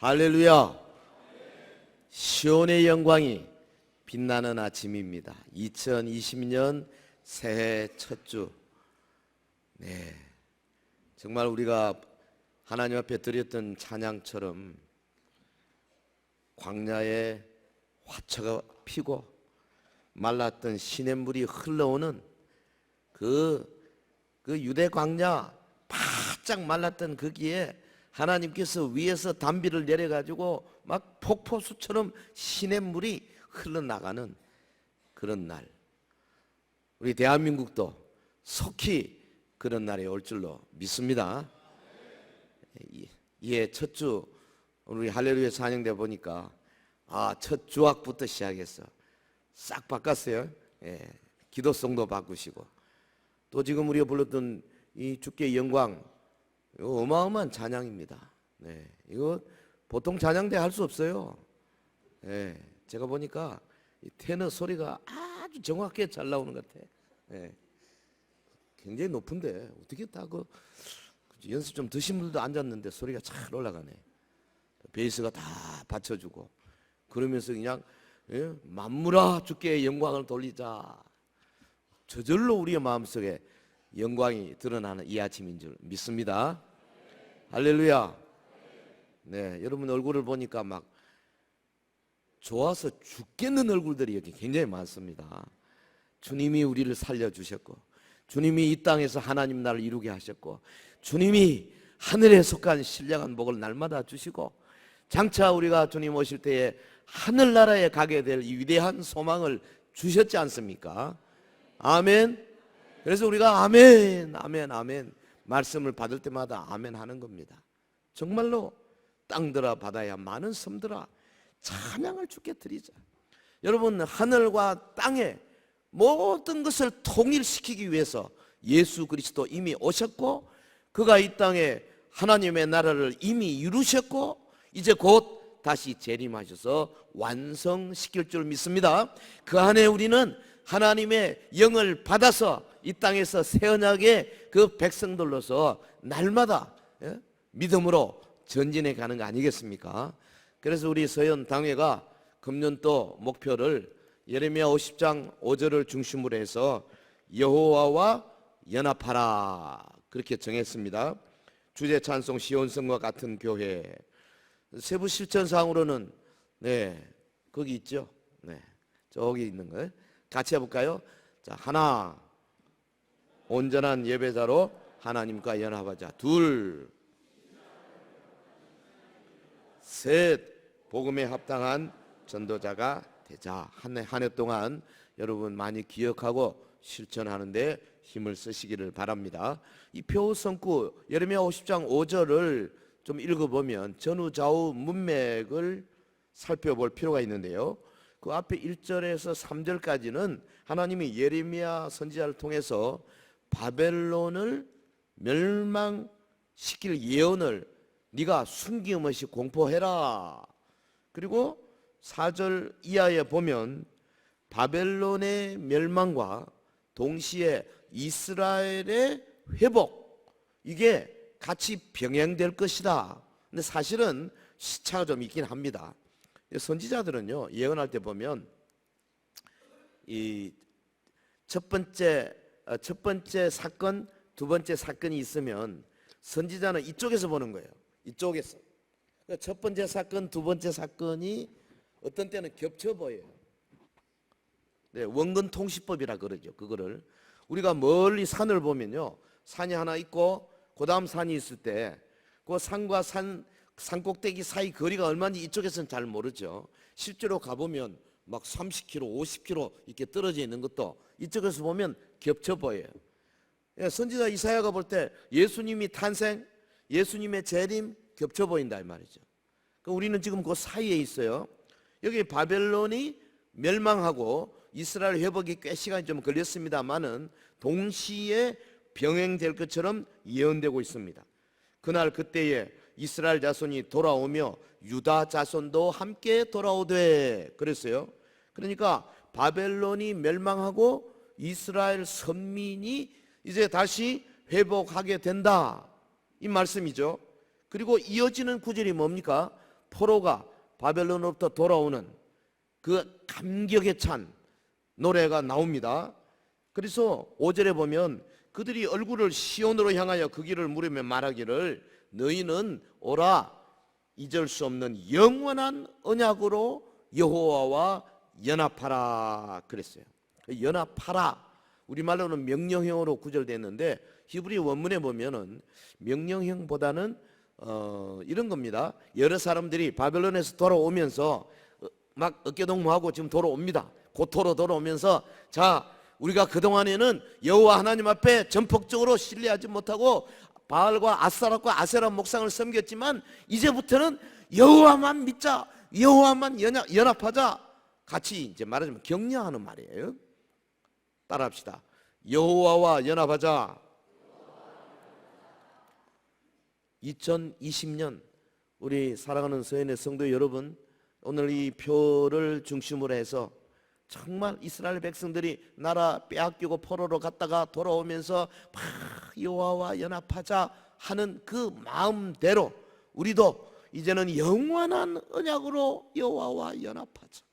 할렐루야. 시온의 영광이 빛나는 아침입니다. 2020년 새해 첫 주. 네, 정말 우리가 하나님 앞에 드렸던 찬양처럼 광야에 화초가 피고 말랐던 시냇물이 흘러오는 그 유대 광야 바짝 말랐던 거기에 하나님께서 위에서 단비를 내려가지고 막 폭포수처럼 시냇물이 흘러나가는 그런 날, 우리 대한민국도 속히 그런 날이 올 줄로 믿습니다. 예, 첫 주 우리 할렐루야 찬양대 보니까 첫 주악부터 시작해서 싹 바꿨어요. 예, 기도송도 바꾸시고 또 지금 우리가 불렀던 이 주께 영광, 이거 어마어마한 찬양입니다. 네, 이거 보통 찬양대 할 수 없어요. 네, 제가 보니까 이 테너 소리가 아주 정확하게 잘 나오는 것 같아. 네, 굉장히 높은데 어떻게 다 연습 좀 드신 분들도 앉았는데 소리가 잘 올라가네. 베이스가 다 받쳐주고 그러면서 그냥 만물아 주께 영광을 돌리자. 저절로 우리의 마음속에 영광이 드러나는 이 아침인 줄 믿습니다. 할렐루야. 네, 여러분 얼굴을 보니까 막 좋아서 죽겠는 얼굴들이 여기 굉장히 많습니다. 주님이 우리를 살려주셨고, 주님이 이 땅에서 하나님 나라를 이루게 하셨고, 주님이 하늘에 속한 신령한 복을 날마다 주시고, 장차 우리가 주님 오실 때에 하늘나라에 가게 될 이 위대한 소망을 주셨지 않습니까? 아멘. 그래서 우리가 아멘, 아멘, 아멘 말씀을 받을 때마다 아멘 하는 겁니다. 정말로 땅들아 바다야 많은 섬들아 찬양을 주께 드리자. 여러분, 하늘과 땅의 모든 것을 통일시키기 위해서 예수 그리스도 이미 오셨고, 그가 이 땅에 하나님의 나라를 이미 이루셨고, 이제 곧 다시 재림하셔서 완성시킬 줄 믿습니다. 그 안에 우리는 하나님의 영을 받아서 이 땅에서 새 언약의 그 백성들로서 날마다 믿음으로 전진해 가는 거 아니겠습니까? 그래서 우리 서현 당회가 금년도 목표를 예레미야 50장 5절을 중심으로 해서 여호와와 연합하라 그렇게 정했습니다. 주제 찬송 시온성과 같은 교회. 세부 실천상으로는 거기 있죠. 저기 있는 거예요. 같이 해볼까요? 자, 하나, 온전한 예배자로 하나님과 연합하자. 둘, 셋, 복음에 합당한 전도자가 되자. 한 해 동안 여러분 많이 기억하고 실천하는데 힘을 쓰시기를 바랍니다. 이 표성구 예레미야 50장 5절을 좀 읽어보면 전후 좌우 문맥을 살펴볼 필요가 있는데요. 그 앞에 1절에서 3절까지는 하나님이 예레미야 선지자를 통해서 바벨론을 멸망시킬 예언을 네가 숨김없이 공포해라. 그리고 4절 이하에 보면 바벨론의 멸망과 동시에 이스라엘의 회복, 이게 같이 병행될 것이다. 근데 사실은 시차가 좀 있긴 합니다. 선지자들은요, 예언할 때 보면 이 첫 번째 사건, 두 번째 사건이 있으면 선지자는 이쪽에서 보는 거예요. 이쪽에서. 첫 번째 사건, 두 번째 사건이 어떤 때는 겹쳐 보여요. 원근 통시법이라 그러죠. 그거를 우리가 멀리 산을 보면요, 산이 하나 있고 그 다음 산이 있을 때 그 산과 산 꼭대기 사이 거리가 얼마인지 이쪽에서는 잘 모르죠. 실제로 가보면 막 30km, 50km 이렇게 떨어져 있는 것도 이쪽에서 보면 겹쳐 보여요. 선지자 이사야가 볼 때 예수님이 탄생, 예수님의 재림 겹쳐 보인다 이 말이죠. 우리는 지금 그 사이에 있어요. 여기 바벨론이 멸망하고 이스라엘 회복이 꽤 시간이 좀 걸렸습니다만은 동시에 병행될 것처럼 예언되고 있습니다. 그날 그때에 이스라엘 자손이 돌아오며 유다 자손도 함께 돌아오되 그랬어요. 그러니까 바벨론이 멸망하고 이스라엘 선민이 이제 다시 회복하게 된다 이 말씀이죠. 그리고 이어지는 구절이 뭡니까? 포로가 바벨론으로부터 돌아오는 그 감격에 찬 노래가 나옵니다. 그래서 5절에 보면 그들이 얼굴을 시온으로 향하여 그 길을 물으며 말하기를 너희는 오라 잊을 수 없는 영원한 언약으로 여호와와 연합하라 그랬어요. 연합하라 우리말로는 명령형으로 구절됐는데 히브리 원문에 보면은 명령형보다는 이런 겁니다. 여러 사람들이 바벨론에서 돌아오면서 막 어깨동무하고 지금 돌아옵니다. 고토로 돌아오면서 자 우리가 그동안에는 여호와 하나님 앞에 전폭적으로 신뢰하지 못하고 바알과 아스타롯과 아세라 목상을 섬겼지만 이제부터는 여호와만 믿자, 여호와만 연합하자. 같이 이제 말하자면 격려하는 말이에요. 따라합시다. 여호와와 연합하자. 2020년 우리 사랑하는 서현의 성도 여러분, 오늘 이 표를 중심으로 해서 정말 이스라엘 백성들이 나라 빼앗기고 포로로 갔다가 돌아오면서 막 여호와와 연합하자 하는 그 마음대로 우리도 이제는 영원한 언약으로 여호와와 연합하자.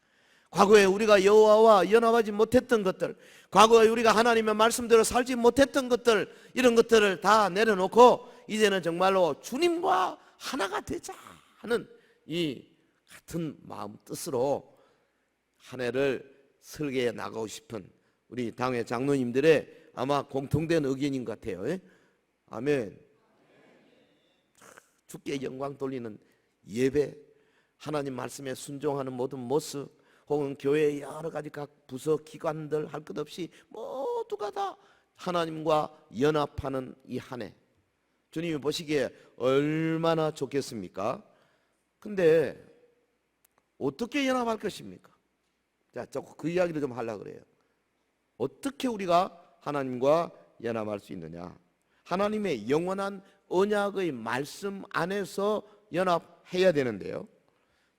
과거에 우리가 여호와와 연합하지 못했던 것들, 과거에 우리가 하나님의 말씀대로 살지 못했던 것들, 이런 것들을 다 내려놓고 이제는 정말로 주님과 하나가 되자 하는 이 같은 마음 뜻으로 한 해를 설계해 나가고 싶은 우리 당회 장로님들의 아마 공통된 의견인 것 같아요. 아멘. 주께 영광 돌리는 예배, 하나님 말씀에 순종하는 모든 모습, 혹은 교회의 여러 가지 각 부서 기관들 할 것 없이 모두가 다 하나님과 연합하는 이 한 해, 주님이 보시기에 얼마나 좋겠습니까? 근데 어떻게 연합할 것입니까? 자, 그 이야기를 좀 하려고 그래요. 어떻게 우리가 하나님과 연합할 수 있느냐? 하나님의 영원한 언약의 말씀 안에서 연합해야 되는데요.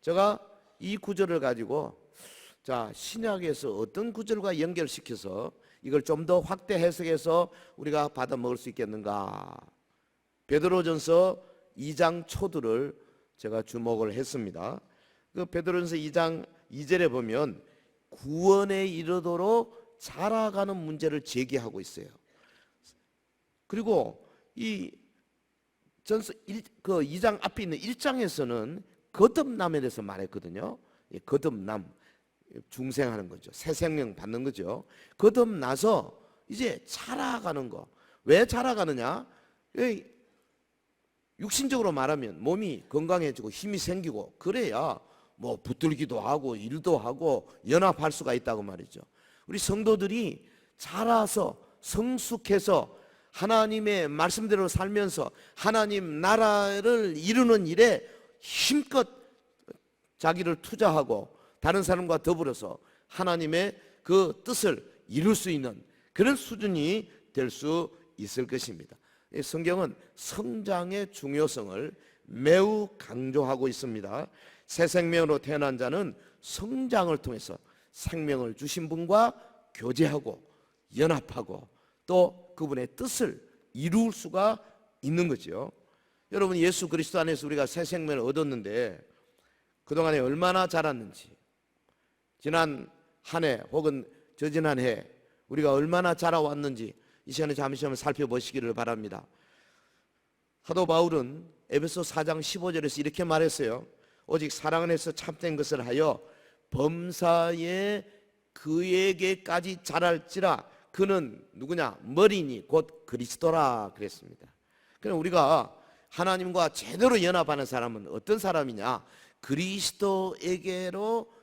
제가 이 구절을 가지고 자, 신약에서 어떤 구절과 연결시켜서 이걸 좀 더 확대 해석해서 우리가 받아 먹을 수 있겠는가? 베드로전서 2장 초들을 제가 주목을 했습니다. 그 베드로전서 2장 2절에 보면 구원에 이르도록 자라가는 문제를 제기하고 있어요. 그리고 이 전서 2장 앞에 있는 1장에서는 거듭남에 대해서 말했거든요. 거듭남, 중생하는 거죠. 새 생명 받는 거죠. 거듭나서 이제 자라가는 거. 왜 자라가느냐? 육신적으로 말하면 몸이 건강해지고 힘이 생기고 그래야 뭐 붙들기도 하고 일도 하고 연합할 수가 있다고 말이죠. 우리 성도들이 자라서 성숙해서 하나님의 말씀대로 살면서 하나님 나라를 이루는 일에 힘껏 자기를 투자하고 다른 사람과 더불어서 하나님의 그 뜻을 이룰 수 있는 그런 수준이 될 수 있을 것입니다. 성경은 성장의 중요성을 매우 강조하고 있습니다. 새 생명으로 태어난 자는 성장을 통해서 생명을 주신 분과 교제하고 연합하고 또 그분의 뜻을 이룰 수가 있는 거죠. 여러분, 예수 그리스도 안에서 우리가 새 생명을 얻었는데 그동안에 얼마나 자랐는지, 지난 한 해 혹은 저지난 해 우리가 얼마나 자라왔는지 이 시간에 잠시 한번 살펴보시기를 바랍니다. 사도 바울은 에베소 4장 15절에서 이렇게 말했어요. 오직 사랑 안에서 참된 것을 하여 범사에 그에게까지 자랄지라. 그는 누구냐? 머리니 곧 그리스도라 그랬습니다. 그럼 우리가 하나님과 제대로 연합하는 사람은 어떤 사람이냐?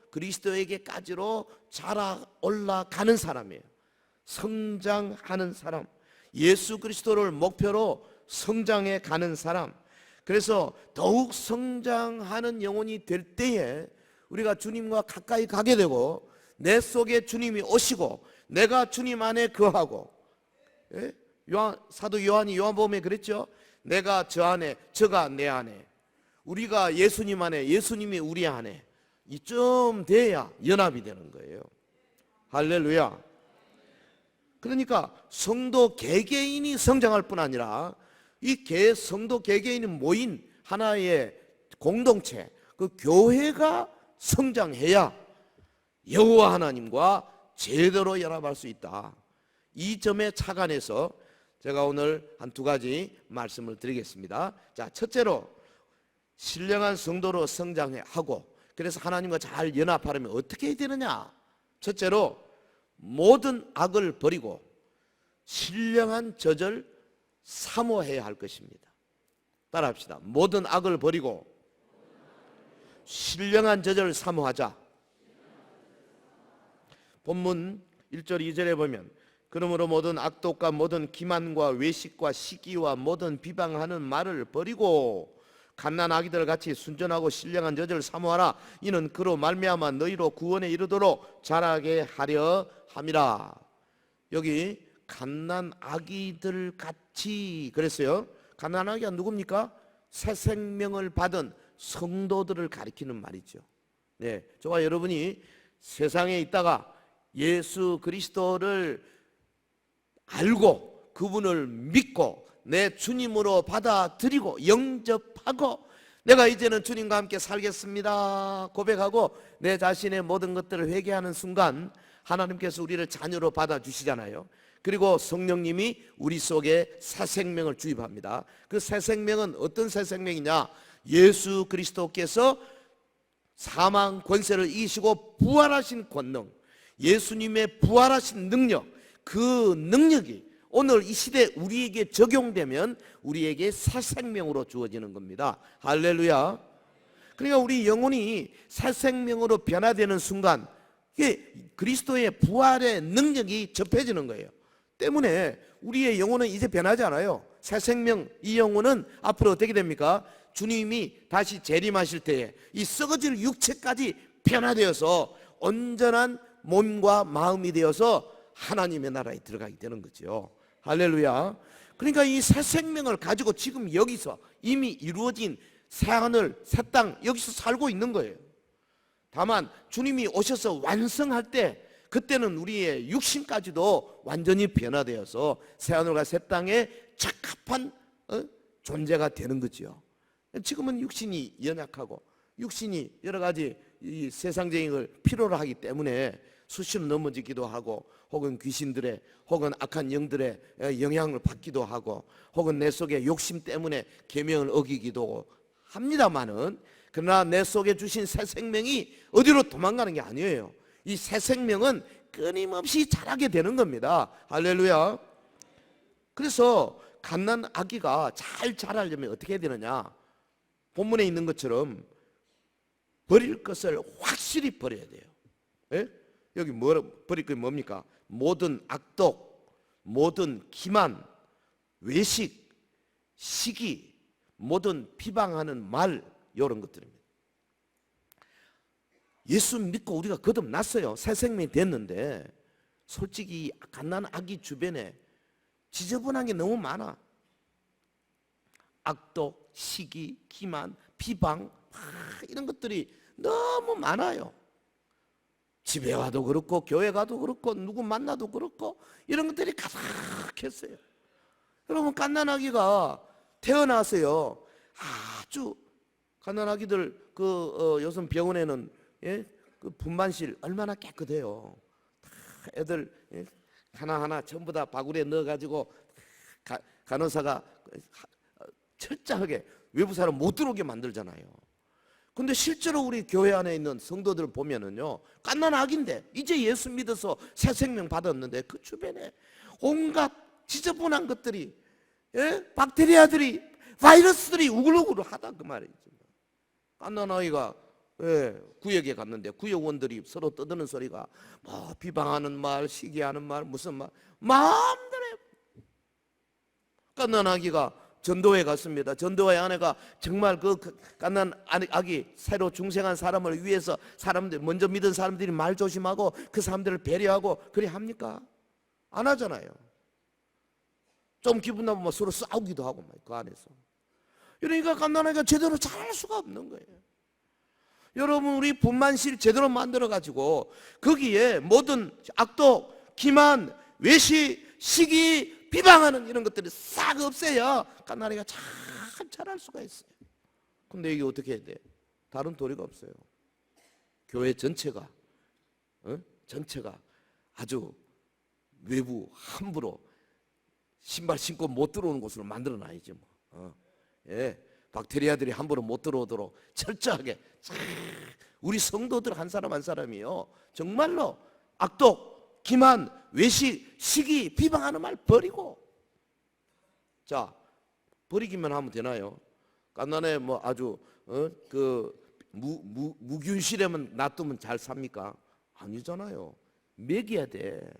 그리스도에게까지로 자라 올라가는 사람이에요. 성장하는 사람, 예수 그리스도를 목표로 성장해 가는 사람. 그래서 더욱 성장하는 영혼이 될 때에 우리가 주님과 가까이 가게 되고 내 속에 주님이 오시고 내가 주님 안에 거하고, 사도 요한이 요한복음에 그랬죠. 내가 저 안에, 저가 내 안에, 우리가 예수님 안에, 예수님이 우리 안에, 이쯤 돼야 연합이 되는 거예요. 할렐루야. 그러니까 성도 개개인이 성장할 뿐 아니라 이 성도 개개인이 모인 하나의 공동체, 그 교회가 성장해야 여호와 하나님과 제대로 연합할 수 있다. 이 점에 착안해서 제가 오늘 한 두 가지 말씀을 드리겠습니다. 자, 첫째로 신령한 성도로 성장하고 그래서 하나님과 잘 연합하려면 어떻게 해야 되느냐? 첫째로 모든 악을 버리고 신령한 젖을 사모해야 할 것입니다. 따라합시다. 모든 악을 버리고 신령한 젖을 사모하자. 본문 1절 2절에 보면 그러므로 모든 악독과 모든 기만과 외식과 시기와 모든 비방하는 말을 버리고 갓난아기들 같이 순전하고 신령한 젖을 사모하라. 이는 그로 말미암아 너희로 구원에 이르도록 자라게 하려 함이라. 여기 갓난아기들 같이 그랬어요. 갓난아기가 누굽니까? 새 생명을 받은 성도들을 가리키는 말이죠. 네, 저와 여러분이 세상에 있다가 예수 그리스도를 알고 그분을 믿고 내 주님으로 받아들이고 영접하고 내가 이제는 주님과 함께 살겠습니다 고백하고 내 자신의 모든 것들을 회개하는 순간 하나님께서 우리를 자녀로 받아주시잖아요. 그리고 성령님이 우리 속에 새 생명을 주입합니다. 그 새 생명은 어떤 새 생명이냐? 예수 그리스도께서 사망 권세를 이기시고 부활하신 권능, 예수님의 부활하신 능력, 그 능력이 오늘 이 시대 우리에게 적용되면 우리에게 새 생명으로 주어지는 겁니다. 할렐루야. 그러니까 우리 영혼이 새 생명으로 변화되는 순간 이게 그리스도의 부활의 능력이 접해지는 거예요. 때문에 우리의 영혼은 이제 변하지 않아요. 새 생명, 이 영혼은 앞으로 어떻게 됩니까? 주님이 다시 재림하실 때에 이 썩어질 육체까지 변화되어서 온전한 몸과 마음이 되어서 하나님의 나라에 들어가게 되는 거죠. 할렐루야. 그러니까 이 새 생명을 가지고 지금 여기서 이미 이루어진 새 하늘, 새 땅 여기서 살고 있는 거예요. 다만 주님이 오셔서 완성할 때 그때는 우리의 육신까지도 완전히 변화되어서 새 하늘과 새 땅에 적합한 존재가 되는 거죠. 지금은 육신이 연약하고 육신이 여러 가지 이 세상적인 걸 필요로 하기 때문에 수시로 넘어지기도 하고 혹은 귀신들의 혹은 악한 영들의 영향을 받기도 하고 혹은 내 속에 욕심 때문에 계명을 어기기도 합니다만은 그러나 내 속에 주신 새 생명이 어디로 도망가는 게 아니에요. 이 새 생명은 끊임없이 자라게 되는 겁니다. 할렐루야. 그래서 갓난 아기가 잘 자라려면 어떻게 해야 되느냐? 본문에 있는 것처럼 버릴 것을 확실히 버려야 돼요. 예? 여기 버릴 게 뭡니까? 모든 악독, 모든 기만, 외식, 시기, 모든 비방하는 말 이런 것들입니다. 예수 믿고 우리가 거듭났어요. 새 생명이 됐는데 솔직히 갓난 아기 주변에 지저분한 게 너무 많아. 악독, 시기, 기만, 비방 이런 것들이 너무 많아요. 집에 와도 그렇고 교회 가도 그렇고 누구 만나도 그렇고 이런 것들이 가득했어요. 여러분 갓난아기가 태어나서요 아주 갓난아기들 요즘 병원에는 그 분만실 얼마나 깨끗해요. 애들 하나하나 전부 다 바구니에 넣어가지고 간호사가 철저하게 외부 사람 못 들어오게 만들잖아요. 근데 실제로 우리 교회 안에 있는 성도들 보면은요 갓난아기인데 이제 예수 믿어서 새 생명 받았는데 그 주변에 온갖 지저분한 것들이 박테리아들이 바이러스들이 우글우글하다 그 말이죠. 갓난아이가 구역에 갔는데 구역원들이 서로 떠드는 소리가 뭐 비방하는 말, 시기하는 말, 무슨 말 마음대로 해요. 갓난아기가 전도회 갔습니다. 전도회 아내가 정말 그 갓난 아기 새로 중생한 사람을 위해서 사람들 먼저 믿은 사람들이 말 조심하고 그 사람들을 배려하고 그래 합니까? 안 하잖아요. 좀 기분 나면 서로 싸우기도 하고 그 안에서. 그러니까 갓난 아기가 제대로 잘할 수가 없는 거예요. 여러분 우리 분만실 제대로 만들어 가지고 거기에 모든 악독, 기만, 외식, 시기 비방하는 이런 것들이 싹 없애야 갓난아기가 잘 자랄 수가 있어요. 근데 이게 어떻게 해야 돼? 다른 도리가 없어요. 교회 전체가 전체가 아주 외부 함부로 신발 신고 못 들어오는 곳으로 만들어 놔야지 뭐. 예, 박테리아들이 함부로 못 들어오도록 철저하게 우리 성도들 한 사람 한 사람이요 정말로 악독, 기만, 외식, 시기, 비방하는 말 버리고. 자, 버리기만 하면 되나요? 깐난에 뭐 아주 무균실에만 놔두면 잘 삽니까? 아니잖아요. 먹여야 돼.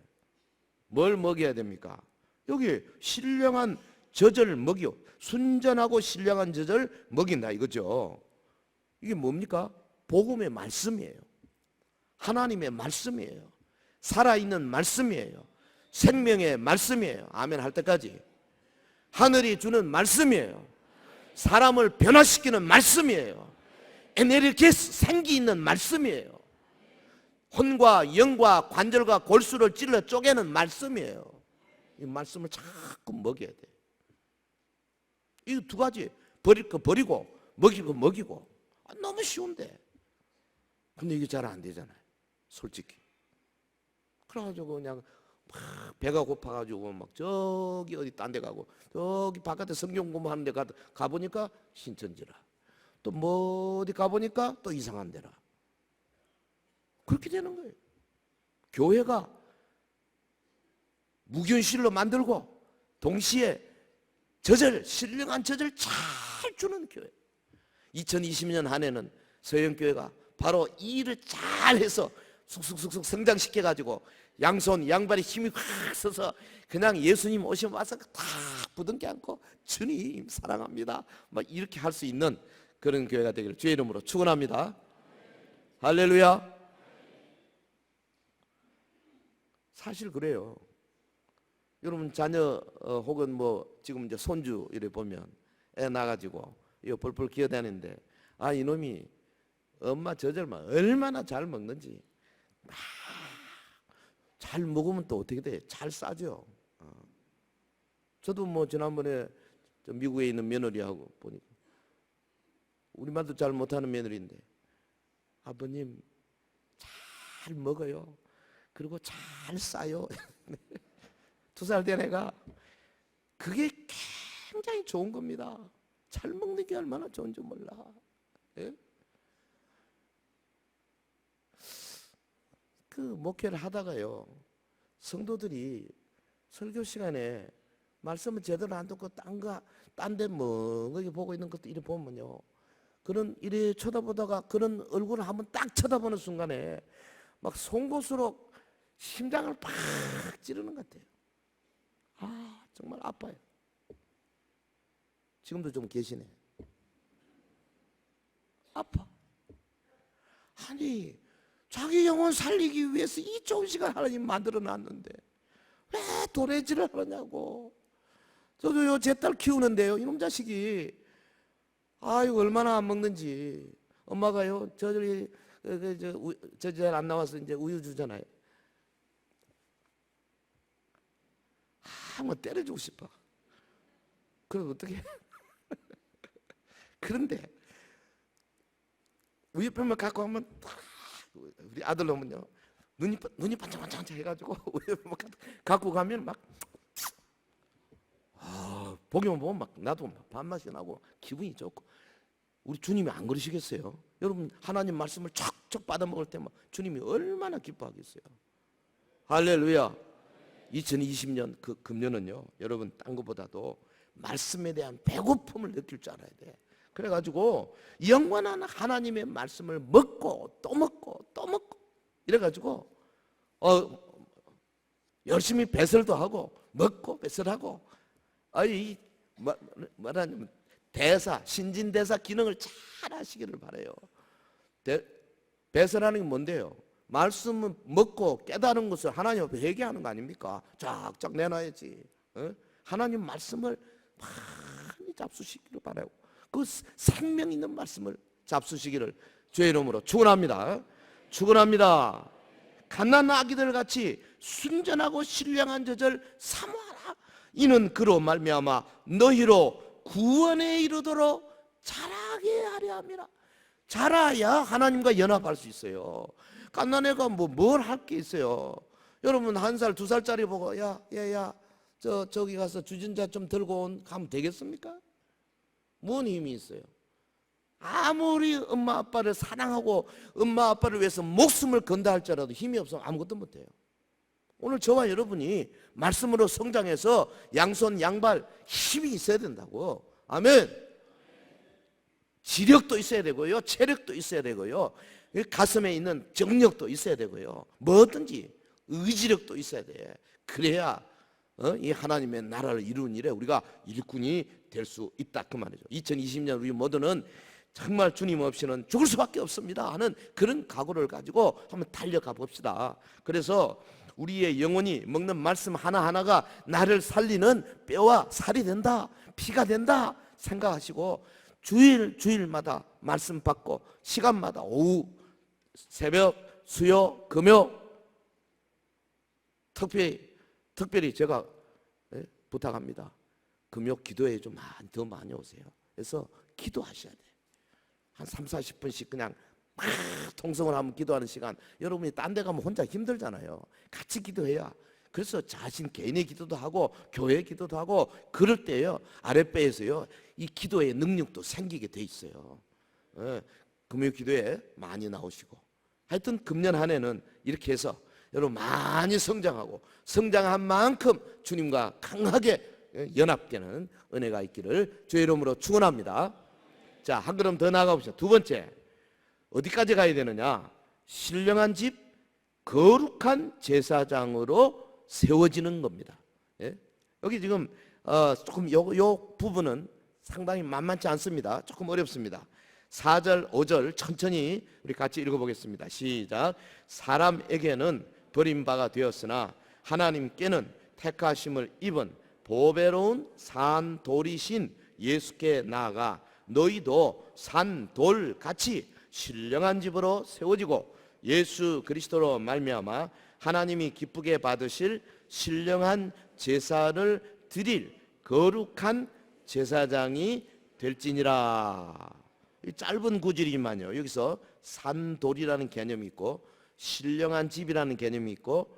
뭘 먹여야 됩니까? 여기 신령한 젖을 먹여. 순전하고 신령한 젖을 먹인다 이거죠. 이게 뭡니까? 복음의 말씀이에요. 하나님의 말씀이에요. 살아있는 말씀이에요. 생명의 말씀이에요. 아멘 할 때까지. 하늘이 주는 말씀이에요. 사람을 변화시키는 말씀이에요. 에네르기스 생기 있는 말씀이에요. 혼과 영과 관절과 골수를 찔러 쪼개는 말씀이에요. 이 말씀을 자꾸 먹여야 돼. 이 두 가지 버릴 거 버리고 먹일 거 먹이고. 너무 쉬운데. 근데 이게 잘 안 되잖아요. 솔직히. 그래가지고 그냥 막 배가 고파가지고 막 저기 어디 딴 데 가고 저기 바깥에 성경 공부하는 데 가보니까 신천지라. 또 뭐 어디 가보니까 또 이상한 데라. 그렇게 되는 거예요. 교회가 무균실로 만들고 동시에 신령한 젖을 잘 주는 교회. 2020년 한 해는 서영교회가 바로 이 일을 잘해서 쑥쑥쑥쑥 성장시켜가지고 양손 양발에 힘이 확 서서 그냥 예수님 오시면 와서 다 부둥켜 안고 주님 사랑합니다 막 이렇게 할 수 있는 그런 교회가 되기를 주의 이름으로 축원합니다. 할렐루야. 사실 그래요. 여러분 자녀 혹은 뭐 지금 이제 손주 이래 보면 애 나가지고 이거 펄펄 기어다니는데 이놈이 엄마 젖을만 얼마나 잘 먹는지 잘 먹으면 또 어떻게 돼? 잘 싸죠. 저도 뭐 지난번에 미국에 있는 며느리하고 보니까 우리말도 잘 못하는 며느리인데 아버님 잘 먹어요. 그리고 잘 싸요. 2살 된 애가 그게 굉장히 좋은 겁니다. 잘 먹는 게 얼마나 좋은지 몰라. 예? 그 목회를 하다가요 성도들이 설교 시간에 말씀을 제대로 안 듣고 딴 데 멍하게 보고 있는 것도 이래 보면요 그런 이래 쳐다보다가 그런 얼굴을 한번 딱 쳐다보는 순간에 막 송곳으로 심장을 팍 찌르는 것 같아요. 정말 아파요. 지금도 좀 계시네. 아파. 아니 자기 영혼 살리기 위해서 이 좋은 시간 하나님 만들어 놨는데 왜 도래질을 하느냐고. 저도 요 제 딸 키우는데요 이놈 자식이 이거 얼마나 안 먹는지. 엄마가요 저절이 잘 안 나와서 이제 우유 주잖아요. 뭐 때려주고 싶어. 그럼 어떻게? 그런데 우유병만 갖고 오면 우리 아들 놈은요 눈이 반짝반짝 해가지고 우유병만 갖고 가면 막 보기만 보면 막 나도 밥맛이 나고 기분이 좋고. 우리 주님이 안 그러시겠어요? 여러분 하나님 말씀을 척척 받아 먹을 때 주님이 얼마나 기뻐하겠어요? 할렐루야. 2020년 그 금년은요 여러분 딴 것보다도 말씀에 대한 배고픔을 느낄 줄 알아야 돼. 그래가지고 영원한 하나님의 말씀을 먹고 또 먹고 또 먹고 이래가지고 열심히 배설도 하고 먹고 배설하고 말하자면 신진대사 기능을 잘 하시기를 바라요. 배설하는 게 뭔데요? 말씀을 먹고 깨달은 것을 하나님 앞에 회개하는 거 아닙니까? 쫙쫙 내놔야지. 하나님 말씀을 많이 잡수시기를 바라요. 그 생명 있는 말씀을 잡수시기를 주의 이름으로 축원합니다. 축원합니다. 갓난 아기들 같이 순전하고 신령한 젖을 사모하라. 이는 그로 말미암아 너희로 구원에 이르도록 자라게 하려 함이라. 자라야 하나님과 연합할 수 있어요. 갓난애가 뭘 할 게 있어요. 여러분 1살, 2살짜리 보고 야 얘야 저기 가서 주전자 좀 들고 가면 되겠습니까? 뭔 힘이 있어요? 아무리 엄마 아빠를 사랑하고 엄마 아빠를 위해서 목숨을 건다 할지라도 힘이 없으면 아무것도 못해요. 오늘 저와 여러분이 말씀으로 성장해서 양손 양발 힘이 있어야 된다고. 아멘. 지력도 있어야 되고요, 체력도 있어야 되고요, 가슴에 있는 정력도 있어야 되고요, 뭐든지 의지력도 있어야 돼. 그래야 이 하나님의 나라를 이루는 일에 우리가 일꾼이 될 수 있다 그 말이죠. 2020년 우리 모두는 정말 주님 없이는 죽을 수밖에 없습니다 하는 그런 각오를 가지고 한번 달려가 봅시다. 그래서 우리의 영혼이 먹는 말씀 하나하나가 나를 살리는 뼈와 살이 된다, 피가 된다 생각하시고 주일마다 말씀 받고 시간마다 오후, 새벽, 수요, 금요 특별히 제가 부탁합니다. 금요 기도회에 좀 더 많이 오세요. 그래서 기도하셔야 돼요. 한 30-40분씩 그냥 막 통성을 하면 기도하는 시간. 여러분이 딴 데 가면 혼자 힘들잖아요. 같이 기도해야. 그래서 자신 개인의 기도도 하고 교회 기도도 하고 그럴 때요, 아랫배에서요 이 기도의 능력도 생기게 돼 있어요. 금요 기도에 많이 나오시고, 하여튼 금년 한 해는 이렇게 해서 여러분 많이 성장하고 성장한 만큼 주님과 강하게 연합되는 은혜가 있기를 주의 이름으로 축원합니다. 자, 한 걸음 더 나가 봅시다. 두 번째, 어디까지 가야 되느냐? 신령한 집, 거룩한 제사장으로 세워지는 겁니다. 예? 여기 지금 조금 요 부분은 상당히 만만치 않습니다. 조금 어렵습니다. 4절, 5절 천천히 우리 같이 읽어보겠습니다. 시작. 사람에게는 버림바가 되었으나 하나님께는 택하심을 입은 보배로운 산돌이신 예수께 나아가 너희도 산돌같이 신령한 집으로 세워지고 예수 그리스도로 말미암아 하나님이 기쁘게 받으실 신령한 제사를 드릴 거룩한 제사장이 될지니라. 짧은 구절이지만요, 여기서 산돌이라는 개념이 있고 신령한 집이라는 개념이 있고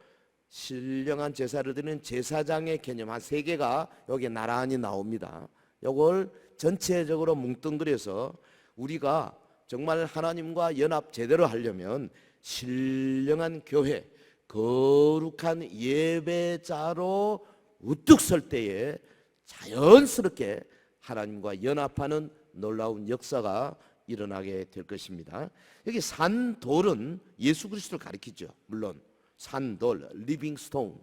신령한 제사를 드리는 제사장의 개념 한 3개가 여기에 나란히 나옵니다. 이걸 전체적으로 뭉뚱그려서 우리가 정말 하나님과 연합 제대로 하려면 신령한 교회, 거룩한 예배자로 우뚝 설 때에 자연스럽게 하나님과 연합하는 놀라운 역사가 일어나게 될 것입니다. 여기 산돌은 예수 그리스도를 가리키죠. 물론 산돌, 리빙 스톤.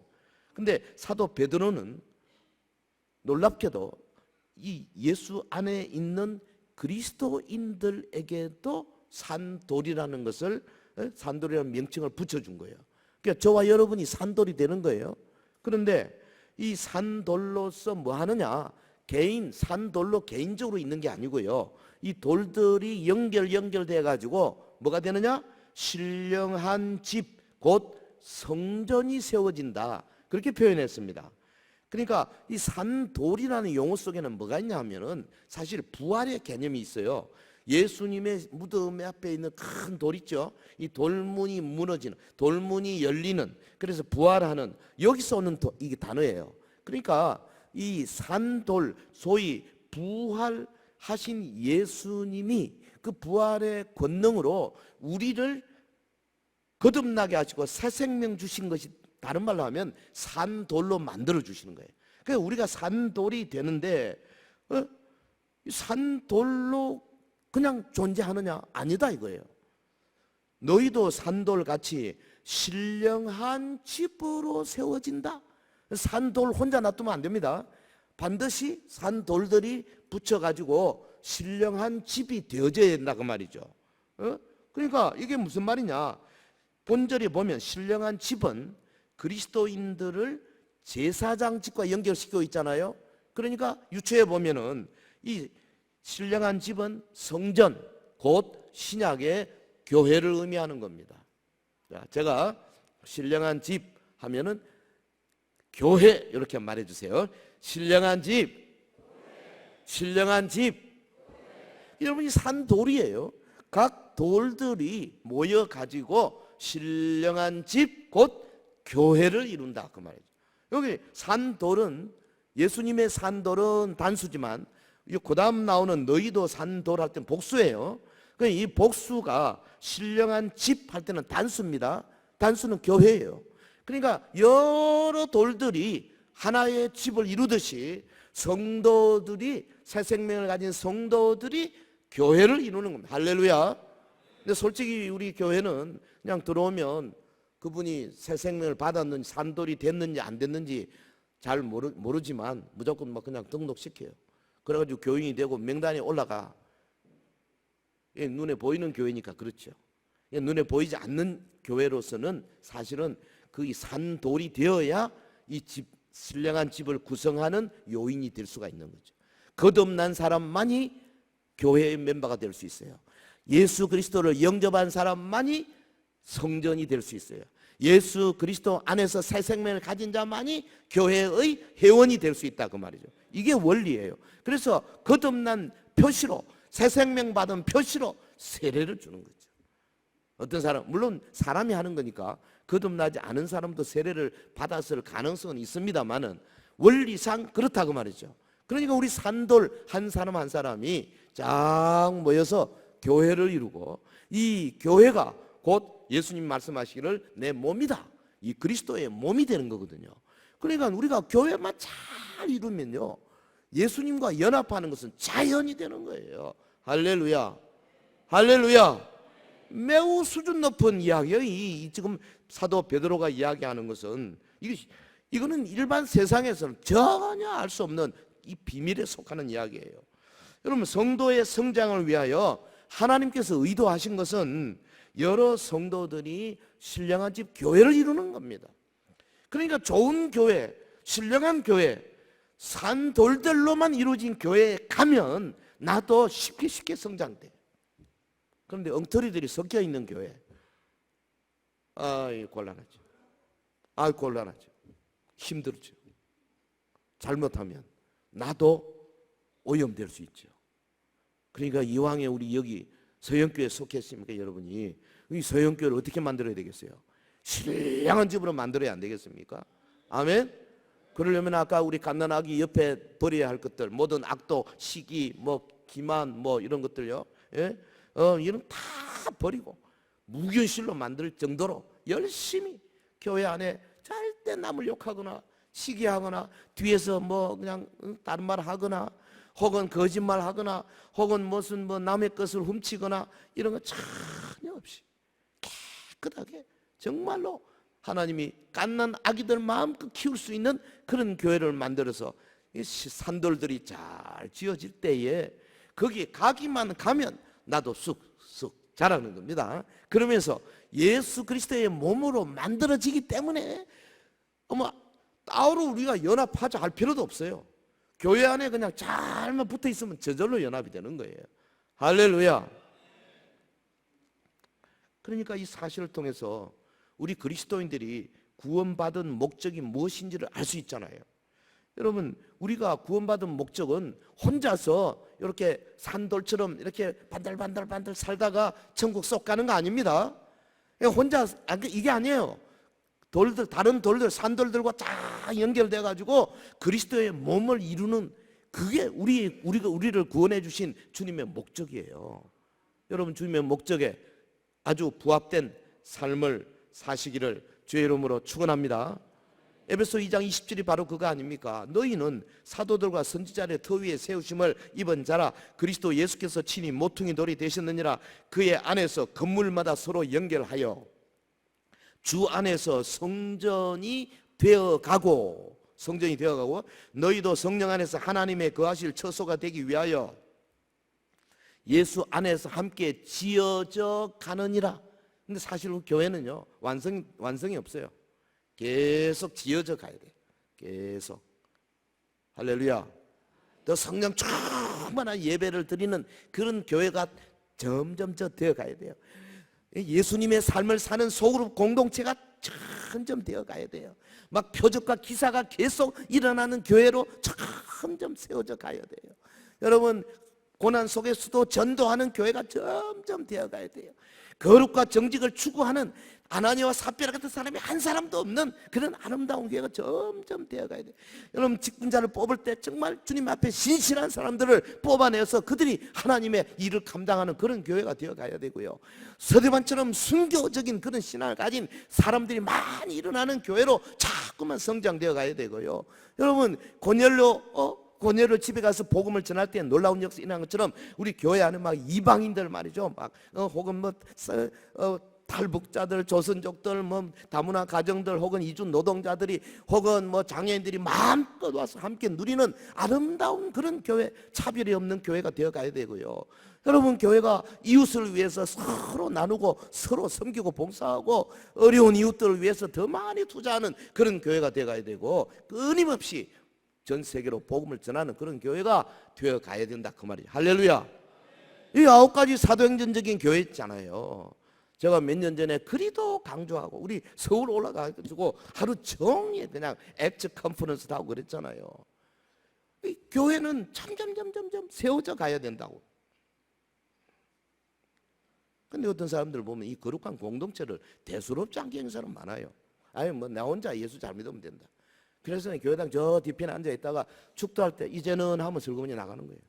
근데 사도 베드로는 놀랍게도 이 예수 안에 있는 그리스도인들에게도 산돌이라는 것을, 산돌이라는 명칭을 붙여준 거예요. 그러니까 저와 여러분이 산돌이 되는 거예요. 그런데 이 산돌로서 뭐 하느냐? 산돌로 개인적으로 있는 게 아니고요, 이 돌들이 연결돼 가지고 뭐가 되느냐? 신령한 집, 곧 성전이 세워진다, 그렇게 표현했습니다. 그러니까 이 산돌이라는 용어 속에는 뭐가 있냐 하면은 사실 부활의 개념이 있어요. 예수님의 무덤 앞에 있는 큰 돌 있죠. 이 돌문이 무너지는, 돌문이 열리는, 그래서 부활하는, 여기서 오는 이게 단어예요. 그러니까 이 산돌, 소위 부활하신 예수님이 그 부활의 권능으로 우리를 거듭나게 하시고 새 생명 주신 것이, 다른 말로 하면 산돌로 만들어 주시는 거예요. 그러니까 우리가 산돌이 되는데 산돌로 그냥 존재하느냐? 아니다 이거예요. 너희도 산돌같이 신령한 집으로 세워진다. 산돌 혼자 놔두면 안 됩니다. 반드시 산돌들이 붙여가지고 신령한 집이 되어져야 된다 그 말이죠. 그러니까 이게 무슨 말이냐? 본절에 보면 신령한 집은 그리스도인들을 제사장 집과 연결시키고 있잖아요. 그러니까 유추해 보면은 이 신령한 집은 성전, 곧 신약의 교회를 의미하는 겁니다. 자, 제가 신령한 집 하면은 교회 이렇게 말해 주세요. 신령한 집, 신령한 집. 여러분이 산돌이에요. 각 돌들이 모여 가지고 신령한 집 곧 교회를 이룬다 그 말이죠. 여기 산돌은, 예수님의 산돌은 단수지만 그 다음 나오는 너희도 산돌 할 때는 복수예요. 이 복수가 신령한 집 할 때는 단수입니다. 단수는 교회예요. 그러니까 여러 돌들이 하나의 집을 이루듯이 성도들이, 새 생명을 가진 성도들이 교회를 이루는 겁니다. 할렐루야. 근데 솔직히 우리 교회는 그냥 들어오면 그분이 새 생명을 받았는지 산돌이 됐는지 안 됐는지 잘 모르지만 무조건 뭐 그냥 등록시켜요. 그래가지고 교인이 되고 명단에 올라가. 눈에 보이는 교회니까 그렇죠. 눈에 보이지 않는 교회로서는 사실은 그 산돌이 되어야 이 집, 신령한 집을 구성하는 요인이 될 수가 있는 거죠. 거듭난 사람만이 교회의 멤버가 될 수 있어요. 예수 그리스도를 영접한 사람만이 성전이 될 수 있어요. 예수 그리스도 안에서 새 생명을 가진 자만이 교회의 회원이 될 수 있다 그 말이죠. 이게 원리예요. 그래서 거듭난 표시로, 새 생명 받은 표시로 세례를 주는 거죠. 어떤 사람, 물론 사람이 하는 거니까 거듭나지 않은 사람도 세례를 받았을 가능성은 있습니다만은 원리상 그렇다 그 말이죠. 그러니까 우리 산돌 한 사람 한 사람이 쫙 모여서 교회를 이루고, 이 교회가 곧 예수님 말씀하시기를 내 몸이다, 이 그리스도의 몸이 되는 거거든요. 그러니까 우리가 교회만 잘 이루면요, 예수님과 연합하는 것은 자연이 되는 거예요. 할렐루야, 할렐루야. 매우 수준 높은 이야기예요. 이 지금 사도 베드로가 이야기하는 것은 이거는 일반 세상에서는 전혀 알 수 없는 이 비밀에 속하는 이야기예요. 여러분, 성도의 성장을 위하여 하나님께서 의도하신 것은 여러 성도들이 신령한 집 교회를 이루는 겁니다. 그러니까 좋은 교회, 신령한 교회, 산돌들로만 이루어진 교회에 가면 나도 쉽게 성장돼. 그런데 엉터리들이 섞여 있는 교회, 곤란하죠. 곤란하죠. 힘들죠. 잘못하면 나도 오염될 수 있죠. 그러니까 이왕에 우리 여기 서영교회에 속했습니까 여러분이? 이 서영교회를 어떻게 만들어야 되겠어요? 신령한 집으로 만들어야 안 되겠습니까? 아멘? 그러려면 아까 우리 갓난아기 옆에 버려야 할 것들, 모든 악도, 시기, 기만, 이런 것들요, 예? 이런 다 버리고 무균실로 만들 정도로 열심히 교회 안에 절대 남을 욕하거나 시기하거나 뒤에서 그냥 다른 말 하거나 혹은 거짓말 하거나 혹은 무슨 남의 것을 훔치거나 이런 거 전혀 없이 깨끗하게 정말로 하나님이 갓난 아기들 마음껏 키울 수 있는 그런 교회를 만들어서 이 산돌들이 잘 지어질 때에 거기에 가기만 가면 나도 쑥쑥 자라는 겁니다. 그러면서 예수 그리스도의 몸으로 만들어지기 때문에 따로 우리가 연합하자 할 필요도 없어요. 교회 안에 그냥 잘만 붙어 있으면 저절로 연합이 되는 거예요. 할렐루야. 그러니까 이 사실을 통해서 우리 그리스도인들이 구원받은 목적이 무엇인지를 알 수 있잖아요. 여러분, 우리가 구원받은 목적은 혼자서 이렇게 산돌처럼 이렇게 반들반들 살다가 천국 쏙 가는 거 아닙니다. 혼자 이게 아니에요. 돌들, 다른 돌들, 산돌들과 다 연결돼 가지고 그리스도의 몸을 이루는, 그게 우리를 구원해 주신 주님의 목적이에요. 여러분, 주님의 목적에 아주 부합된 삶을 사시기를 주의 이름으로 축원합니다. 에베소 2장 20절이 바로 그거 아닙니까? 너희는 사도들과 선지자의 터 위에 세우심을 입은 자라, 그리스도 예수께서 친히 모퉁이 돌이 되셨느니라. 그의 안에서 건물마다 서로 연결하여 주 안에서 성전이 되어가고 너희도 성령 안에서 하나님의 거하실 처소가 되기 위하여 예수 안에서 함께 지어져 가느니라. 근데 사실 교회는요, 완성이 없어요. 계속 지어져 가야 돼. 계속. 할렐루야. 또 성령 충만한 예배를 드리는 그런 교회가 점점 되어 가야 돼요. 예수님의 삶을 사는 소그룹 공동체가 점점 되어 가야 돼요. 막 표적과 기사가 계속 일어나는 교회로 점점 세워져 가야 돼요. 여러분, 고난 속에서도 전도하는 교회가 점점 되어가야 돼요. 거룩과 정직을 추구하는 아나니와 삽비라 같은 사람이 한 사람도 없는 그런 아름다운 교회가 점점 되어가야 돼요. 여러분, 직분자를 뽑을 때 정말 주님 앞에 신실한 사람들을 뽑아내서 그들이 하나님의 일을 감당하는 그런 교회가 되어가야 되고요. 서대반처럼 순교적인 그런 신앙을 가진 사람들이 많이 일어나는 교회로 자꾸만 성장되어 가야 되고요. 여러분, 고넬료 집에 가서 복음을 전할 때 놀라운 역사 일어난 것처럼 우리 교회 안에 막 이방인들 말이죠. 막 혹은 탈북자들, 조선족들, 다문화 가정들, 혹은 이주 노동자들이, 혹은 장애인들이 마음껏 와서 함께 누리는 아름다운 그런 교회, 차별이 없는 교회가 되어 가야 되고요. 여러분, 교회가 이웃을 위해서 서로 나누고 서로 섬기고 봉사하고 어려운 이웃들을 위해서 더 많이 투자하는 그런 교회가 되어 가야 되고, 끊임없이 전 세계로 복음을 전하는 그런 교회가 되어 가야 된다, 그 말이에요. 할렐루야. 이 9가지 사도행전적인 교회 있잖아요. 제가 몇 년 전에 그리도 강조하고 우리 서울 올라가가지고 하루 종일 그냥 액트 컨퍼런스도 하고 그랬잖아요. 이 교회는 점점 세워져 가야 된다고. 근데 어떤 사람들 보면 이 거룩한 공동체를 대수롭지 않게 하는 사람 많아요. 아니 나 혼자 예수 잘 믿으면 된다. 그래서 교회당 저 뒤편에 앉아 있다가 축도할 때 이제는 하면 슬그머니 나가는 거예요.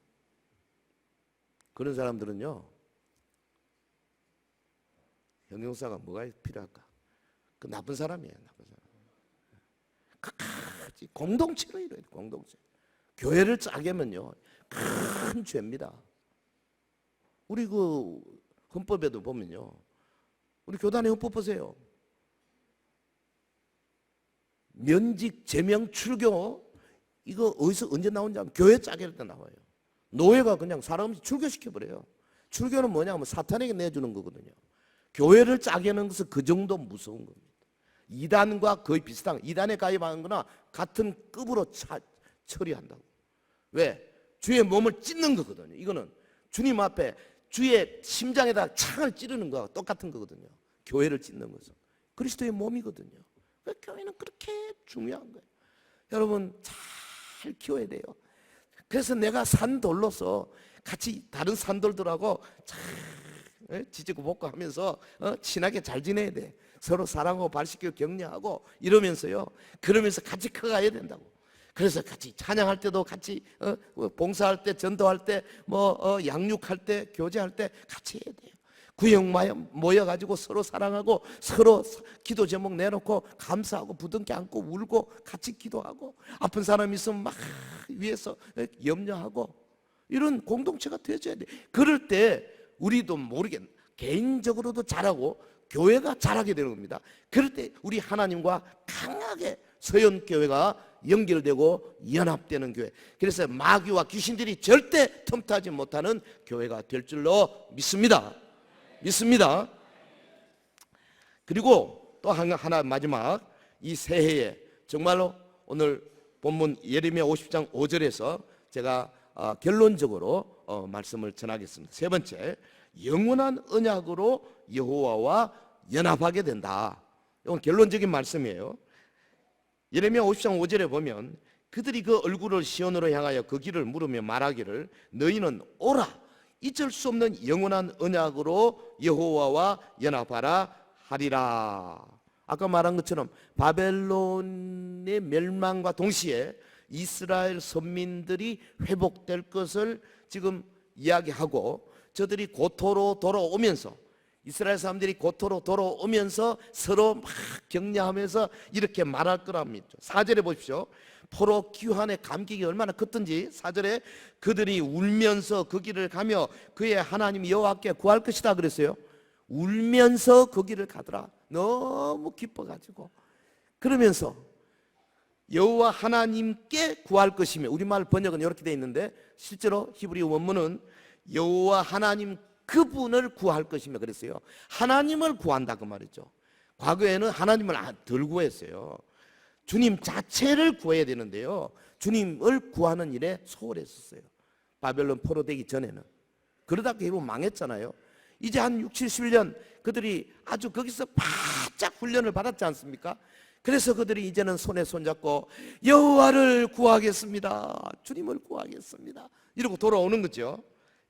그런 사람들은요, 형용사가 뭐가 필요할까? 그 나쁜 사람이에요, 나쁜 사람. 끝까지 공동체로 이뤄야 돼, 공동체. 교회를 짜게면요, 큰 죄입니다. 우리 그 헌법에도 보면요, 우리 교단의 헌법 보세요. 면직, 제명, 출교, 이거 어디서 언제 나온지 하면 교회 짜게 할 때 나와요. 노예가 그냥 사람 출교시켜버려요. 출교는 뭐냐면 사탄에게 내주는 거거든요. 교회를 짜게 하는 것은 그 정도 무서운 겁니다. 이단과 거의 비슷한, 이단에 가입하는 거나 같은 급으로 처리한다고. 왜? 주의 몸을 찢는 거거든요. 이거는 주님 앞에 주의 심장에다 창을 찌르는 거와 똑같은 거거든요. 교회를 찢는 것은 그리스도의 몸이거든요. 교회는 그렇게 중요한 거예요. 여러분, 잘 키워야 돼요. 그래서 내가 산돌로서 같이 다른 산돌들하고 잘 지지고 볶고 하면서 친하게 잘 지내야 돼. 서로 사랑하고 발시키고 격려하고 이러면서요. 그러면서 같이 커가야 된다고. 그래서 같이 찬양할 때도 같이 봉사할 때, 전도할 때, 양육할 때, 교제할 때 같이 해야 돼요. 구역 모여가지고 서로 사랑하고 서로 기도 제목 내놓고 감사하고 부둥켜 안고 울고 같이 기도하고 아픈 사람 있으면 막 위에서 염려하고 이런 공동체가 되어져야 돼. 그럴 때 우리도 모르게 개인적으로도 잘하고 교회가 잘하게 되는 겁니다. 그럴 때 우리 하나님과 강하게 서연교회가 연결되고 연합되는 교회. 그래서 마귀와 귀신들이 절대 틈타지 못하는 교회가 될 줄로 믿습니다. 그리고 또 하나 마지막, 이 새해에 정말로 오늘 본문 예레미야 50장 5절에서 제가 결론적으로 말씀을 전하겠습니다. 세 번째, 영원한 언약으로 여호와와 연합하게 된다. 이건 결론적인 말씀이에요. 예레미야 50장 5절에 보면 그들이 그 얼굴을 시온으로 향하여 그 길을 물으며 말하기를 너희는 오라, 잊을 수 없는 영원한 언약으로 여호와와 연합하라 하리라. 아까 말한 것처럼 바벨론의 멸망과 동시에 이스라엘 선민들이 회복될 것을 지금 이야기하고, 저들이 고토로 돌아오면서, 이스라엘 사람들이 고토로 돌아오면서 서로 막 격려하면서 이렇게 말할 거랍니다. 4절에 보십시오. 포로 기환의 감격이 얼마나 컸던지 4절에 그들이 울면서 그 길을 가며 그의 하나님 여호와께 구할 것이다 그랬어요. 울면서 그 길을 가더라. 너무 기뻐가지고. 그러면서 여호와 하나님께 구할 것이며, 우리말 번역은 이렇게 되어 있는데 실제로 히브리 원문은 여호와 하나님 그분을 구할 것이며 그랬어요. 하나님을 구한다 그 말이죠. 과거에는 하나님을 덜 구했어요. 주님 자체를 구해야 되는데요, 주님을 구하는 일에 소홀했었어요. 바벨론 포로되기 전에는. 그러다 결국 망했잖아요. 이제 한 6, 70년 그들이 아주 거기서 바짝 훈련을 받았지 않습니까? 그래서 그들이 이제는 손에 손잡고 여호와를 구하겠습니다, 주님을 구하겠습니다, 이러고 돌아오는 거죠.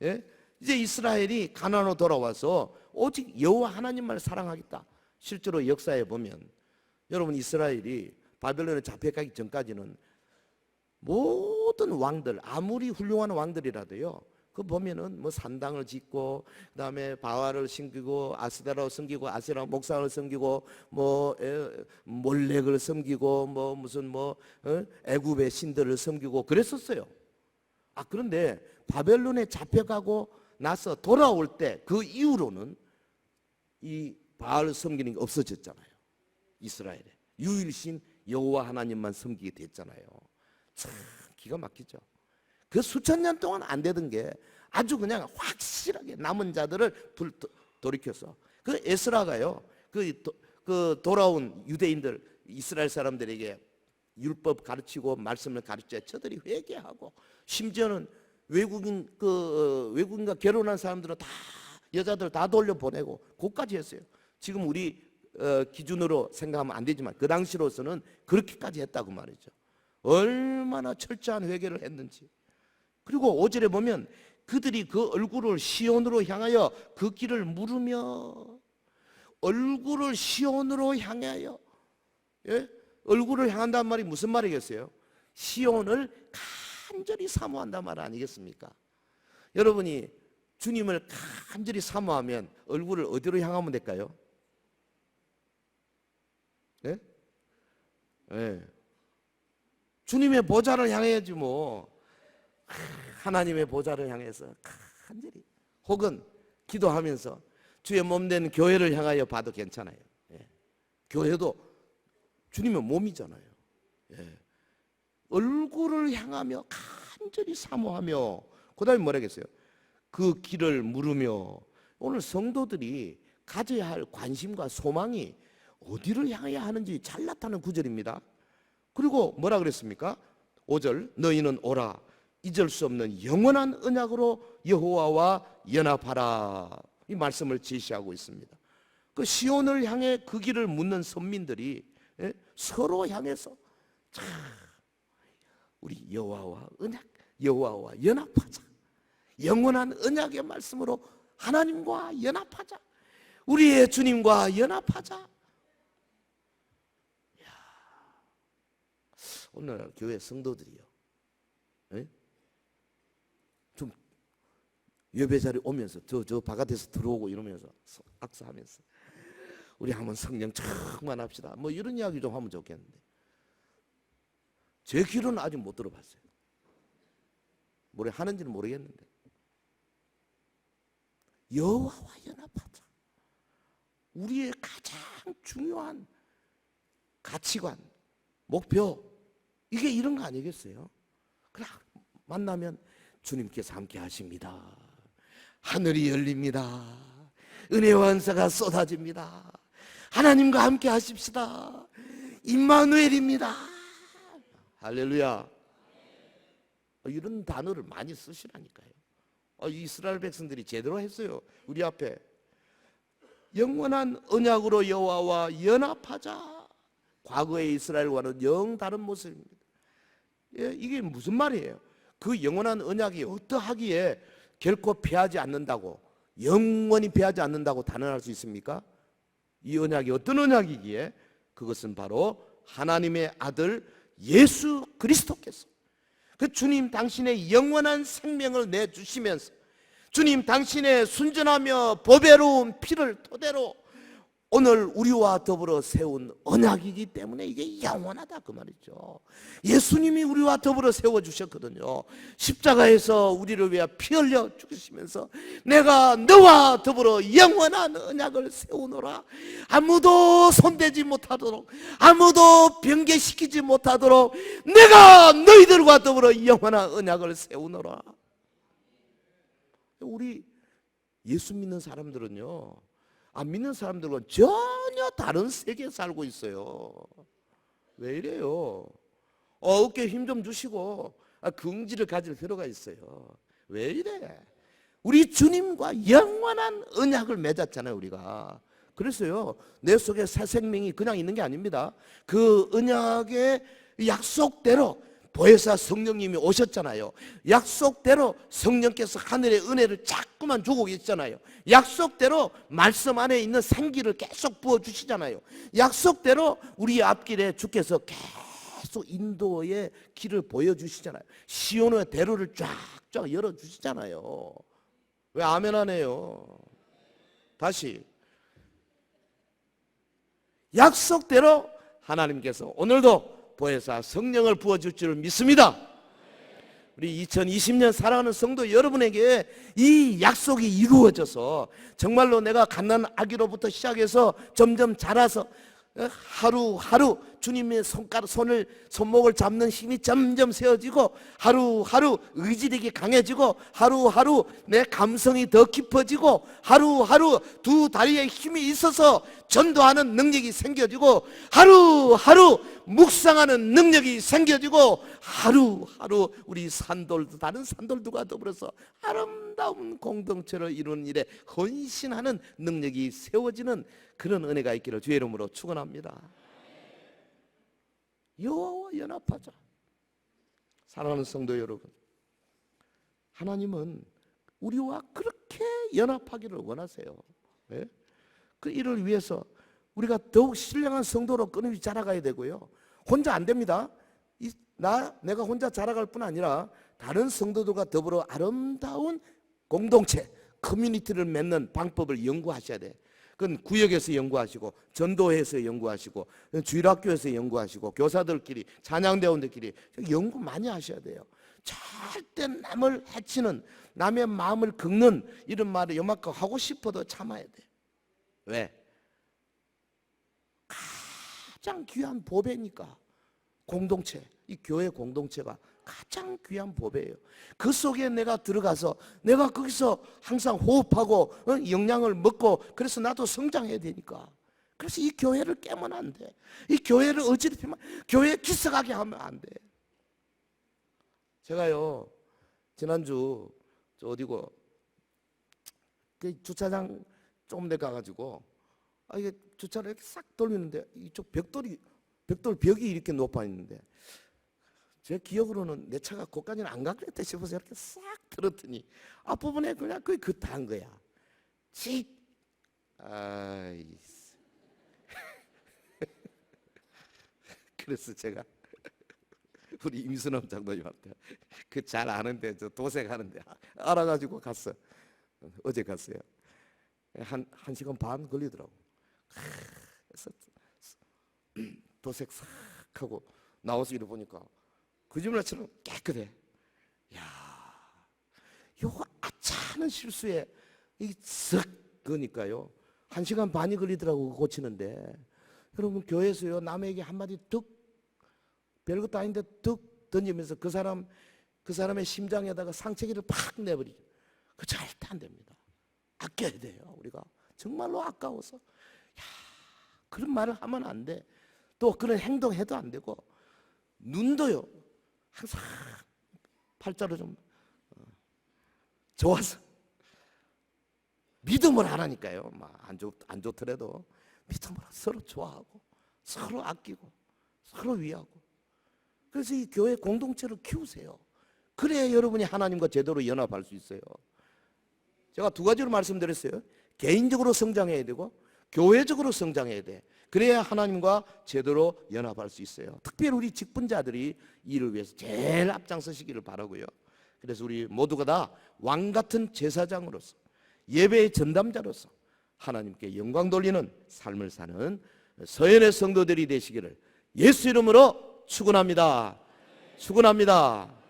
예? 이제 이스라엘이 가나안으로 돌아와서 오직 여호와 하나님만 사랑하겠다. 실제로 역사에 보면 여러분 이스라엘이 바벨론에 잡혀가기 전까지는 모든 왕들 아무리 훌륭한 왕들이라도요 그 보면은 뭐 산당을 짓고 그다음에 바알을 섬기고 아스데라를 섬기고 아세라 목상을 섬기고 뭐 몰렉을 섬기고 뭐 무슨 뭐 애굽의 신들을 섬기고 그랬었어요. 그런데 바벨론에 잡혀가고 나서 돌아올 때 그 이후로는 이 바알 섬기는 게 없어졌잖아요. 이스라엘에 유일신 여호와 하나님만 섬기게 됐잖아요. 참 기가 막히죠. 그 수천 년 동안 안 되던 게 아주 그냥 확실하게 남은 자들을 돌이켜서 그 에스라가요 그 돌아온 유대인들 이스라엘 사람들에게 율법 가르치고 말씀을 가르쳐 저들이 회개하고 심지어는 외국인과 결혼한 사람들은 다 여자들 다 돌려보내고 그까지 했어요. 지금 우리 기준으로 생각하면 안 되지만 그 당시로서는 그렇게까지 했다고 말이죠. 얼마나 철저한 회개를 했는지. 그리고 5절에 보면 그들이 그 얼굴을 시온으로 향하여 그 길을 물으며 얼굴을 시온으로 향하여 얼굴을 향한다는 말이 무슨 말이겠어요? 시온을 간절히 사모한다는 말 아니겠습니까? 여러분이 주님을 간절히 사모하면 얼굴을 어디로 향하면 될까요? 네? 네. 주님의 보좌를 향해야지 뭐. 하나님의 보좌를 향해서 간절히 혹은 기도하면서 주의 몸된 교회를 향하여 봐도 괜찮아요. 예. 교회도 주님의 몸이잖아요. 예. 얼굴을 향하며 간절히 사모하며 그 다음에 뭐라겠어요? 그 길을 물으며. 오늘 성도들이 가져야 할 관심과 소망이 어디를 향해야 하는지 잘 나타나는 구절입니다. 그리고 뭐라 그랬습니까? 5절 너희는 오라 잊을 수 없는 영원한 언약으로 여호와와 연합하라. 이 말씀을 제시하고 있습니다. 그 시온을 향해 그 길을 묻는 선민들이 서로 향해서 자, 우리 여호와와 언약, 여호와와 연합하자. 영원한 언약의 말씀으로 하나님과 연합하자. 우리의 주님과 연합하자. 오늘 교회 성도들이요, 좀 예배 자리 오면서 저 바깥에서 들어오고 이러면서 악수하면서 우리 한번 성령 충만합시다. 뭐 이런 이야기 좀 하면 좋겠는데 제 귀로는 아직 못 들어봤어요. 뭐래 하는지는 모르겠는데 여호와와 연합하자. 우리의 가장 중요한 가치관, 목표 이게 이런 거 아니겠어요? 그래 만나면 주님께서 함께 하십니다. 하늘이 열립니다. 은혜와 은사가 쏟아집니다. 하나님과 함께 하십시다. 임마누엘입니다. 할렐루야. 이런 단어를 많이 쓰시라니까요. 이스라엘 백성들이 제대로 했어요. 우리 앞에 영원한 언약으로 여호와와 연합하자. 과거의 이스라엘과는 영 다른 모습입니다. 이게 무슨 말이에요? 그 영원한 언약이 어떠하기에 결코 패하지 않는다고, 영원히 패하지 않는다고 단언할 수 있습니까? 이 언약이 어떤 언약이기에? 그것은 바로 하나님의 아들 예수 그리스도께서 그 주님 당신의 영원한 생명을 내주시면서 주님 당신의 순전하며 보배로운 피를 토대로 오늘 우리와 더불어 세운 언약이기 때문에 이게 영원하다 그 말이죠. 예수님이 우리와 더불어 세워주셨거든요. 십자가에서 우리를 위해 피 흘려 죽으시면서 내가 너와 더불어 영원한 언약을 세우노라. 아무도 손대지 못하도록, 아무도 변개시키지 못하도록 내가 너희들과 더불어 영원한 언약을 세우노라. 우리 예수 믿는 사람들은요, 안 믿는 사람들은 전혀 다른 세계에 살고 있어요. 왜 이래요? 어깨에 힘 좀 주시고 긍지를 가질 필요가 있어요. 왜 이래? 우리 주님과 영원한 언약을 맺었잖아요, 우리가. 그래서요, 내 속에 새 생명이 그냥 있는 게 아닙니다. 그 언약의 약속대로 보혜사 성령님이 오셨잖아요. 약속대로 성령께서 하늘의 은혜를 자꾸만 주고 계시잖아요. 약속대로 말씀 안에 있는 생기를 계속 부어주시잖아요. 약속대로 우리 앞길에 주께서 계속 인도의 길을 보여주시잖아요. 시온의 대로를 쫙쫙 열어주시잖아요. 왜 아멘 안 해요? 다시, 약속대로 하나님께서 오늘도 보혜사 성령을 부어줄 줄 믿습니다. 우리 2020년 살아가는 성도 여러분에게 이 약속이 이루어져서 정말로 내가 갓난 아기로부터 시작해서 점점 자라서 하루하루 주님의 손목을 잡는 힘이 점점 세워지고, 하루하루 의지력이 강해지고, 하루하루 내 감성이 더 깊어지고, 하루하루 두 다리에 힘이 있어서 전도하는 능력이 생겨지고, 하루하루 묵상하는 능력이 생겨지고, 하루하루 우리 산돌도 다른 산돌들과 더불어서 아름다운 공동체를 이루는 일에 헌신하는 능력이 세워지는 그런 은혜가 있기를 주의 이름으로 축원합니다. 여호와와 연합하자. 사랑하는 성도 여러분, 하나님은 우리와 그렇게 연합하기를 원하세요. 네? 그 일을 위해서 우리가 더욱 신령한 성도로 끊임없이 자라가야 되고요. 혼자 안 됩니다. 내가 혼자 자라갈 뿐 아니라 다른 성도들과 더불어 아름다운 공동체, 커뮤니티를 맺는 방법을 연구하셔야 돼. 그건 구역에서 연구하시고, 전도회에서 연구하시고, 주일학교에서 연구하시고, 교사들끼리, 찬양대원들끼리 연구 많이 하셔야 돼요. 절대 남을 해치는, 남의 마음을 긁는 이런 말을 요만큼 하고 싶어도 참아야 돼. 왜? 가장 귀한 보배니까. 공동체, 이 교회 공동체가 가장 귀한 보배예요. 그 속에 내가 들어가서 내가 거기서 항상 호흡하고 영양을 먹고, 그래서 나도 성장해야 되니까. 그래서 이 교회를 깨면 안 돼. 이 교회를 어지럽히면, 교회 기썩하게 하면 안 돼. 제가요 지난주 어디고 그 주차장 조금 데 가가지고 이게 주차를 이렇게 싹 돌리는데 이쪽 벽돌 벽이 이렇게 높아 있는데, 제 기억으로는 내 차가 거기까지는 안 가겠다 싶어서 이렇게 싹 들었더니 앞부분에 그냥 거의 다 한 거야. 그래서 제가 우리 임순엄 장로님한테 그 잘 아는데 저 도색하는데 알아가지고 갔어. 어제 갔어요. 한 시간 반 걸리더라고. 그래서 도색 싹 하고 나와서 이러 보니까 거짓말처럼 깨끗해. 야, 요거 아차는 실수에 쓱 그니까요 1시간 반이 걸리더라고 고치는데. 여러분, 교회에서요 남에게 한마디 뚝, 별것도 아닌데 뚝 던지면서 그 사람의 심장에다가 상처기를 팍 내버리죠. 그거 절대 안 됩니다. 아껴야 돼요. 우리가 정말로 아까워서. 야, 그런 말을 하면 안 돼. 또 그런 행동해도 안 되고, 눈도요 항상 팔자로 좀 좋아서 믿음을 하라니까요. 안 좋더라도 믿음으로 서로 좋아하고, 서로 아끼고, 서로 위하고. 그래서 이 교회 공동체를 키우세요. 그래야 여러분이 하나님과 제대로 연합할 수 있어요. 제가 두 가지로 말씀드렸어요. 개인적으로 성장해야 되고 교회적으로 성장해야 돼. 그래야 하나님과 제대로 연합할 수 있어요. 특별히 우리 직분자들이 이를 위해서 제일 앞장서시기를 바라고요. 그래서 우리 모두가 다 왕같은 제사장으로서, 예배의 전담자로서 하나님께 영광 돌리는 삶을 사는 서연의 성도들이 되시기를 예수 이름으로 축원합니다. 축원합니다.